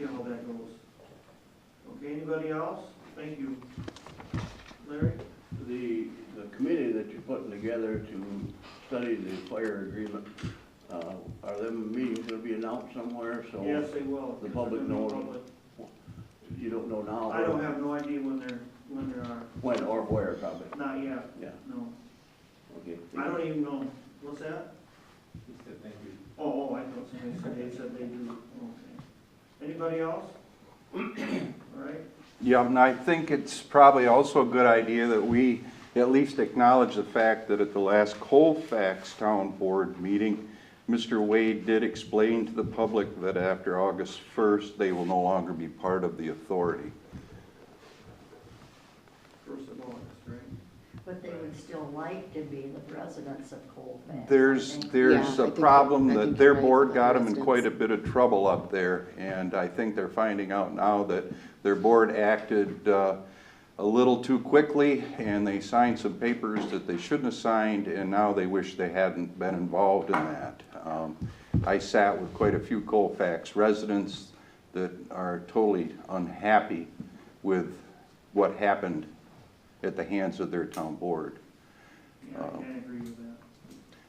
see how that goes. Okay, anybody else? Thank you. Larry? The committee that you're putting together to study the fire agreement, are them meetings going to be announced somewhere? So Yes, they will. The public knows. You don't know now? I don't have no idea when there are. When or where, probably. Not yet. Yeah. No. Okay. I don't even know. What's that? He said thank you. Oh, I thought somebody said they do. Okay. Anybody else? All right. Yeah, and I think it's probably also a good idea that we at least acknowledge the fact that at the last Colfax Town Board meeting, Mr. Wade did explain to the public that after August 1st, they will no longer be part of the authority. 1st of August, right? But they would still like to be the residents of Colfax. There's Yeah, a problem I that think their you're right board about got the them in residents. quite a bit of trouble up there, and I think they're finding out now that their board acted a little too quickly, and they signed some papers that they shouldn't have signed, and now they wish they hadn't been involved in that. I sat with quite a few Colfax residents that are totally unhappy with what happened at the hands of their town board. Yeah, I can't agree with that.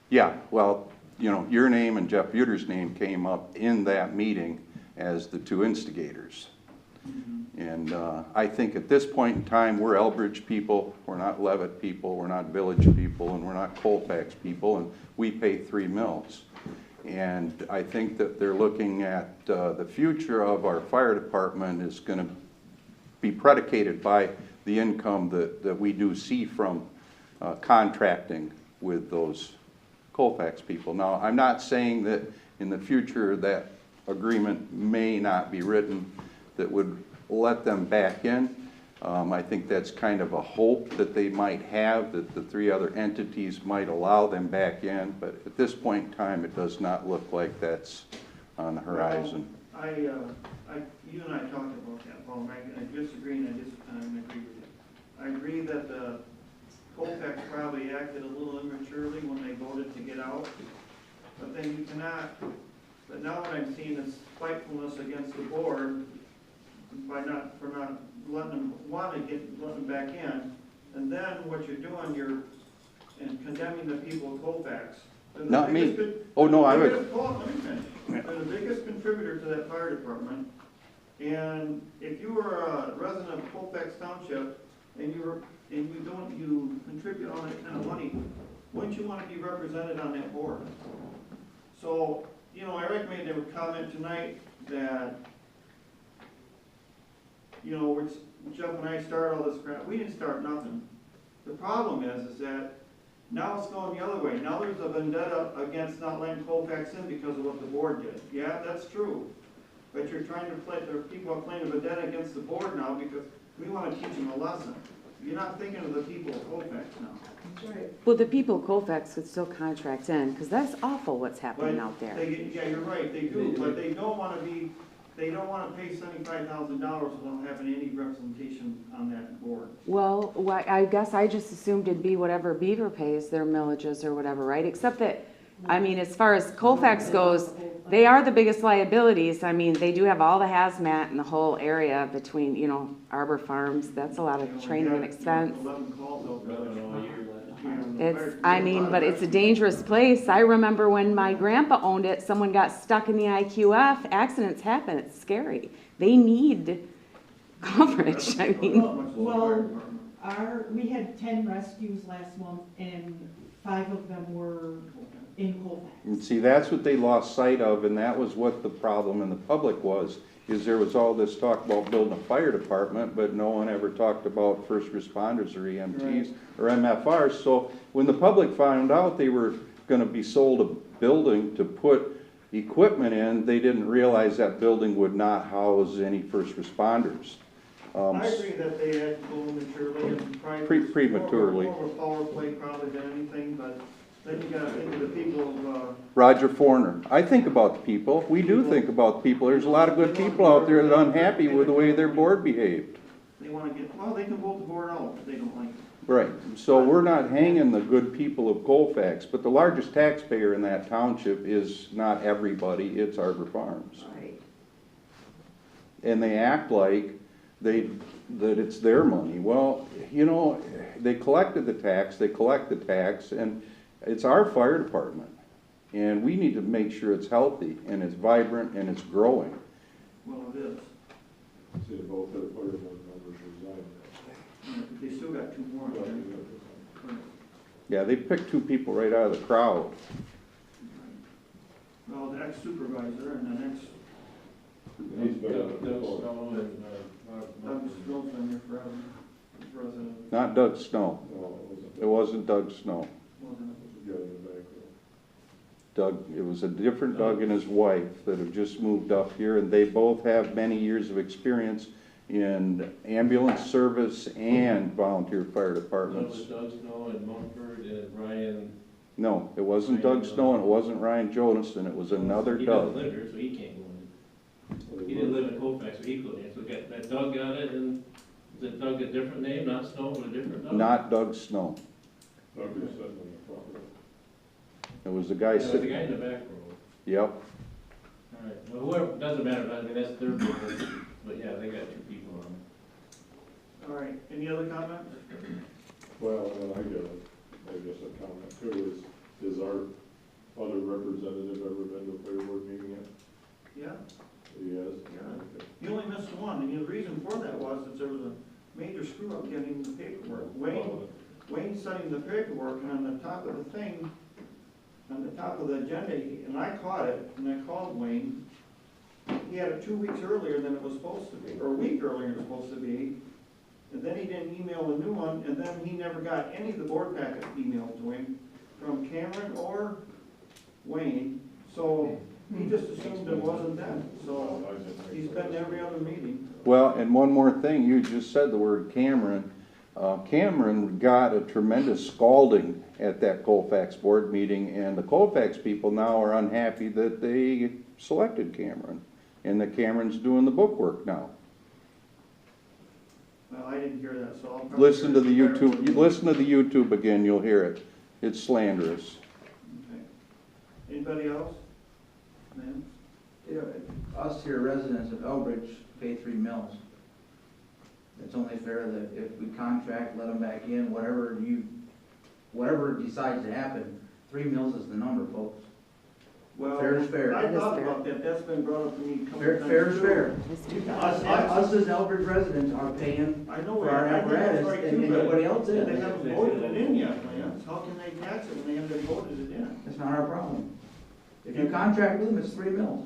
Yeah, well, you know, your name and Jeff Buter's name came up in that meeting as the two instigators. And I think at this point in time, we're Elbridge people, we're not Levitt people, we're not Village people, and we're not Colfax people, and we pay 3 mills. And I think that they're looking at the future of our fire department is going to be predicated by the income that we do see from contracting with those Colfax people. Now, I'm not saying that in the future that agreement may not be written that would let them back in. I think that's kind of a hope that they might have, that the 3 other entities might allow them back in, but at this point in time, it does not look like that's on the horizon. Well, you and I talked about that, Paul, and I disagree and I agree with you. I agree that the Colfax probably acted a little immaturely when they voted to get out, but then you cannot, but now what I'm seeing is spitefulness against the board for not letting them letting them back in, and then what you're doing, you're condemning the people of Colfax. Not me. Oh, no, I would. Let me finish. They're the biggest contributor to that fire department, and if you were a resident of Colfax Township and you contribute all that kind of money, wouldn't you want to be represented on that board? So, you know, I recommend they would comment tonight that, you know, Jeff and I started all this crap. We didn't start nothing. The problem is that now it's going the other way. Now there's a vendetta against not letting Colfax in because of what the board did. Yeah, that's true. But you're trying to play, there are people are playing a vendetta against the board now because we want to teach them a lesson. You're not thinking of the people of Colfax now. Well, the people of Colfax could still contract in, because that's awful what's happening out there. Yeah, you're right, they do, but they don't want to pay $75,000 without having any representation on that board. Well, I guess I just assumed it'd be whatever Beaver pays their millages or whatever, right? Except that, I mean, as far as Colfax goes, they are the biggest liabilities. I mean, they do have all the hazmat in the whole area between, you know, Arbor Farms. That's a lot of training and expense. 11 calls out there. It's, I mean, but it's a dangerous place. I remember when my grandpa owned it, someone got stuck in the IQF. Accidents happen. It's scary. They need coverage. I mean, Well, we had 10 rescues last month, and 5 of them were in Colfax. And see, that's what they lost sight of, and that was what the problem in the public was, is there was all this talk about building a fire department, but no one ever talked about first responders or EMTs or MFRs. So when the public found out they were going to be sold a building to put equipment in, they didn't realize that building would not house any first responders. I agree that they had to go maturely and probably Prematurely. more of a power play probably than anything, but then you gotta think of the people of, Roger Forner. I think about the people. We do think about people. There's a lot of good people out there that are unhappy with the way their board behaved. they wanna get, well, they can vote the board out if they don't like it. Right. So we're not hanging the good people of Colfax, but the largest taxpayer in that township is not everybody, it's Arbor Farms. Right. and they act like that it's their money. Well, you know, they collected the tax, they collect the tax, and it's our fire department. And we need to make sure it's healthy, and it's vibrant, and it's growing. Well, it is. See, both their Fireboard members resigned. But they still got two more. Yeah, they picked two people right out of the crowd. Well, the ex-supervisor and the next, He's been on the Doug board. Snow and, Doug Stroh's been here forever, the president, Not Doug Snow. No, It wasn't Doug Snow. wasn't it? it was a guy in the back row. Doug, it was a different Doug and his wife that have just moved up here, and they both have many years of experience in ambulance service and volunteer fire that was departments. Doug Snow and Mumford and Ryan. No, it wasn't Doug Snow and it wasn't Ryan Jonason, it was another He doesn't Doug. live here, so he can't go Well, in. they He didn't were- live in Colfax, so he couldn't. So that Doug got it, and is it Doug a different name, not Snow, but a different Doug? Not Doug Snow. Doug was sitting in the front row. It was the Yeah, guy it was the sitting, guy in the back row. yep. All right, well, whoever, doesn't matter, I mean, that's their business, but yeah, they got two people on. All right, any other comments? Well, and I guess a comment too is our other representative ever been to Fireboard meeting yet? Yeah, He has? Yeah. Okay. he only missed one, and the reason for that was that there was a major screw up getting the paperwork. Wayne sent him the paperwork, and on the top of the thing, on the top of the agenda, and I caught it, and I called Wayne. He had it 2 weeks earlier than it was supposed to be, or a week earlier than it was supposed to be. And then he didn't email the new one, and then he never got any of the board packet emailed to him from Cameron or Wayne. So he just assumed it wasn't them, so he's been to every other meeting. Well, and one more thing, you just said the word Cameron. Cameron got a tremendous scalding at that Colfax board meeting, and the Colfax people now are unhappy that they selected Cameron, and that Cameron's doing the book work now. Well, I didn't hear that, so I'll probably. Listen to the YouTube, you listen to the YouTube again, you'll hear it. It's slanderous. Okay. Anybody else? Ma'am? You know, us here residents of Elbridge pay 3 mills. It's only fair that if we contract, let them back in, whatever decides to happen, 3 mills is the number, folks. Well, Fair is fair. I That is thought fair. about that, that's been brought up to me a couple Fair, times. fair is too. fair. Let's do that. Us as Elbridge residents are paying I know, for our I think that's apparatus, right and too, nobody but else they is. haven't voted it in yet, Lance. How can they tax it when they haven't voted it in? That's not our problem. If you contract with them, it's 3 mills.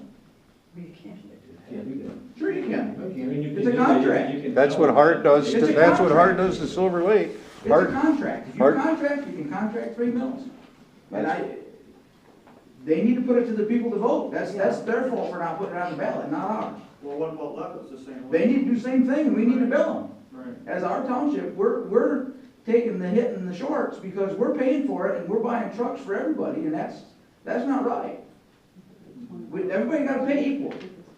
Sure you can. I mean, you It's can a do that, contract. you can That's tell what them. Hart does, It's a that's what Hart contract. does to Silver Lake. It's a Hart, contract. If you Hart- contract, you can contract 3 mills. And they need to put it to the people to vote. That's their fault for not putting it on the ballot, not ours. Well, what about Levitt's the same way? They need to do the same thing, and we need to bill them. Right. As our township, we're taking the hit and the shorts because we're paying for it and we're buying trucks for everybody, and that's not right. Everybody gotta pay equal.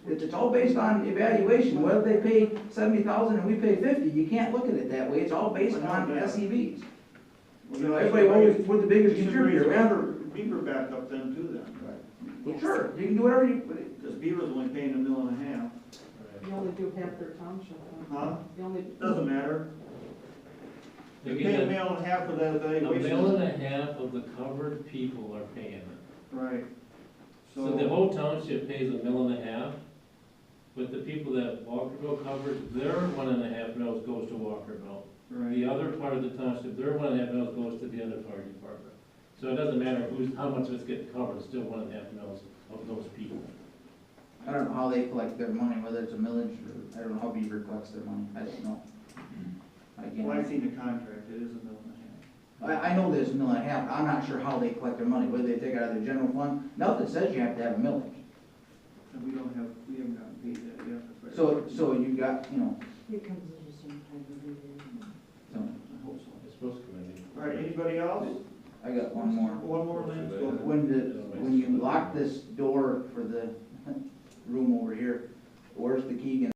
It's all based on evaluation, whether they pay 70,000 and we pay 50, you can't look at it that way, it's all based on SEVs. You know, everybody always, we're the biggest You should contributor, raise remember? Beaver back up then too then. Yes. Sure, you can do whatever you, Because Beaver's only paying $1.5 million. You only do half their township. Huh? You only. Doesn't matter. They're You're paying getting $1.5 million for that a evaluation. $1.5 of the covered people are paying it. Right. So the whole township pays $1.5 million, but the people that Walkerville covers, their $1.5 million goes to Walkerville. Right. The other part of the township, their $1.5 million goes to the other fire department. So it doesn't matter how much of it's getting covered, it's still $1.5 million of those people. I don't know how they collect their money, whether it's a millage or, I don't know how Beaver collects their money, I don't know. I Well, I've can't, seen the contract, it is $1.5 million. I know there's $1.5 million, I'm not sure how they collect their money, whether they take it out of their general fund, nothing says you have to have a millage. And we haven't gotten paid that yet. So you got, you know, so, I hope so. It's supposed to come in. All right, anybody else? I got one more. One more, Lance, go ahead. When you lock this door for the room over here, where's the key gonna